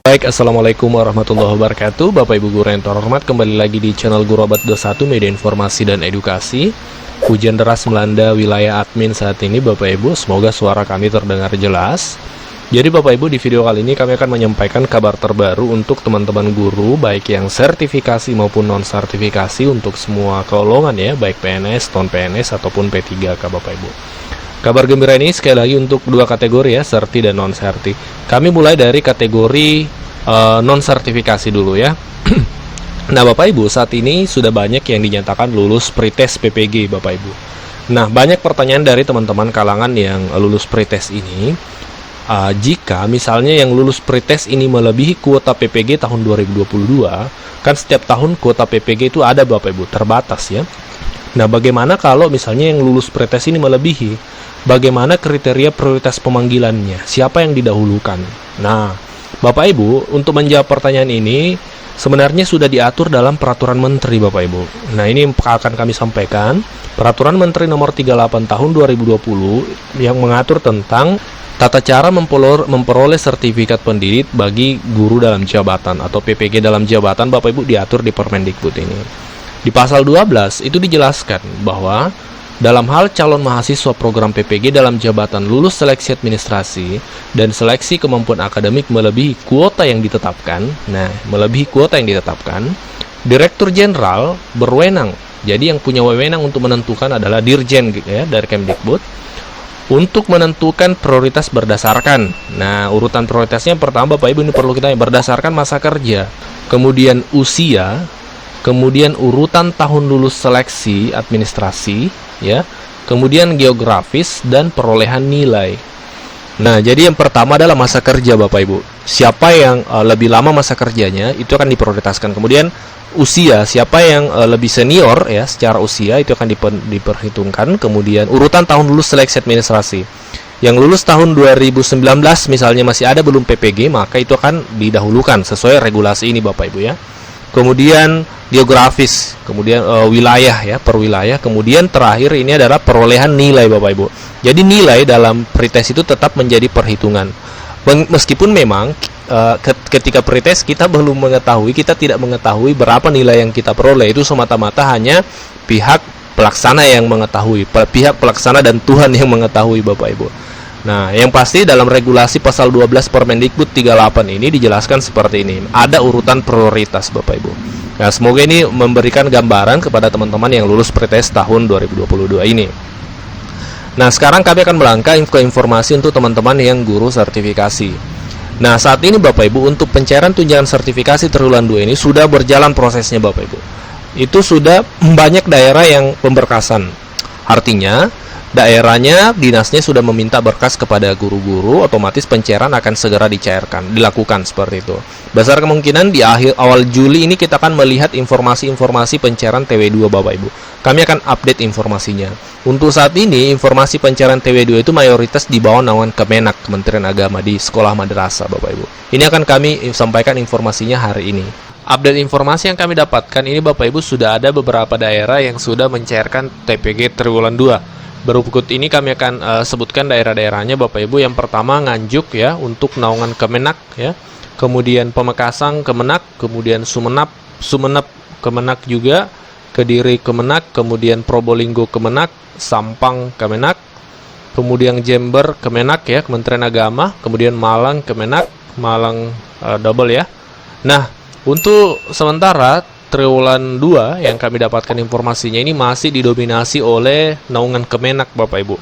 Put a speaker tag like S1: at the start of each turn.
S1: Baik, Assalamualaikum warahmatullahi wabarakatuh. Bapak Ibu guru yang terhormat, kembali lagi di channel Guru Abad 21 Media Informasi dan Edukasi. Hujan deras melanda wilayah admin saat ini Bapak Ibu, semoga suara kami terdengar jelas. Jadi Bapak Ibu, di video kali ini kami akan menyampaikan kabar terbaru untuk teman-teman guru, baik yang sertifikasi maupun non-sertifikasi untuk semua golongan ya, baik PNS, non-PNS, ataupun P3K Bapak Ibu. Kabar gembira ini sekali lagi untuk dua kategori ya, serti dan non-serti. Kami mulai dari kategori non-sertifikasi dulu ya. Nah Bapak Ibu, saat ini sudah banyak yang dinyatakan lulus pretest PPG Bapak Ibu. Nah banyak pertanyaan dari teman-teman kalangan yang lulus pretest ini. Jika misalnya yang lulus pretest ini melebihi kuota PPG tahun 2022, kan setiap tahun kuota PPG itu ada Bapak Ibu, terbatas ya. Nah bagaimana kalau misalnya yang lulus pretest ini melebihi? Bagaimana kriteria prioritas pemanggilannya? Siapa yang didahulukan? Nah, Bapak Ibu, untuk menjawab pertanyaan ini, sebenarnya sudah diatur dalam Peraturan Menteri, Bapak Ibu. Nah, ini akan kami sampaikan. Peraturan Menteri Nomor 38 Tahun 2020 yang mengatur tentang tata cara memperoleh sertifikat pendidik bagi guru dalam jabatan atau PPG dalam jabatan, Bapak Ibu, diatur di Permendikbud ini. Di pasal 12 itu dijelaskan bahwa dalam hal calon mahasiswa program PPG dalam jabatan lulus seleksi administrasi dan seleksi kemampuan akademik melebihi kuota yang ditetapkan, Direktur Jenderal berwenang. Jadi yang punya wewenang untuk menentukan adalah Dirjen ya, dari Kemdikbud, untuk menentukan prioritas berdasarkan. Nah, urutan prioritasnya pertama Bapak Ibu ini perlu kita berdasarkan masa kerja, kemudian usia, kemudian urutan tahun lulus seleksi administrasi, ya, kemudian geografis dan perolehan nilai. Nah, jadi yang pertama adalah masa kerja Bapak Ibu. Siapa yang lebih lama masa kerjanya itu akan diprioritaskan. Kemudian usia, siapa yang lebih senior ya secara usia itu akan diperhitungkan. Kemudian urutan tahun lulus seleksi administrasi. Yang lulus tahun 2019 misalnya masih ada belum PPG, maka itu akan didahulukan sesuai regulasi ini Bapak Ibu ya. Kemudian geografis, kemudian wilayah ya, per wilayah, kemudian terakhir ini adalah perolehan nilai Bapak Ibu. Jadi nilai dalam pretest itu tetap menjadi perhitungan. Meskipun memang ketika pretest kita belum mengetahui, kita tidak mengetahui berapa nilai yang kita peroleh, itu semata-mata hanya pihak pelaksana yang mengetahui, pihak pelaksana dan Tuhan yang mengetahui Bapak Ibu. Nah, yang pasti dalam regulasi pasal 12 Permendikbud 38 ini dijelaskan seperti ini. Ada urutan prioritas Bapak Ibu. Nah, semoga ini memberikan gambaran kepada teman-teman yang lulus pretest tahun 2022 ini. Nah, sekarang kami akan melangkah ke informasi untuk teman-teman yang guru sertifikasi. Nah, saat ini Bapak Ibu, untuk pencairan tunjangan sertifikasi triwulan 2 ini sudah berjalan prosesnya Bapak Ibu. Itu sudah banyak daerah yang pemberkasan. Artinya daerahnya, dinasnya sudah meminta berkas kepada guru-guru, otomatis pencairan akan segera dilakukan seperti itu. Besar kemungkinan di awal Juli ini kita akan melihat informasi-informasi pencairan TW2 Bapak Ibu. Kami akan update informasinya. Untuk saat ini, informasi pencairan TW2 itu mayoritas di bawah naungan Kemenak, Kementerian Agama di sekolah madrasah Bapak Ibu. Ini akan kami sampaikan informasinya hari ini. Update informasi yang kami dapatkan ini Bapak Ibu, sudah ada beberapa daerah yang sudah mencairkan TPG triwulan 2. Berikut ini kami akan sebutkan daerah-daerahnya Bapak Ibu. Yang pertama Nganjuk ya, untuk naungan Kemenak ya. Kemudian Pamekasan Kemenak, kemudian Sumenep Kemenak juga, Kediri Kemenak, kemudian Probolinggo Kemenak, Sampang Kemenak, kemudian Jember Kemenak ya, Kementerian Agama, kemudian Malang Kemenak, Malang double ya. Nah, untuk sementara triwulan 2 yang kami dapatkan informasinya ini masih didominasi oleh naungan Kemenak Bapak Ibu.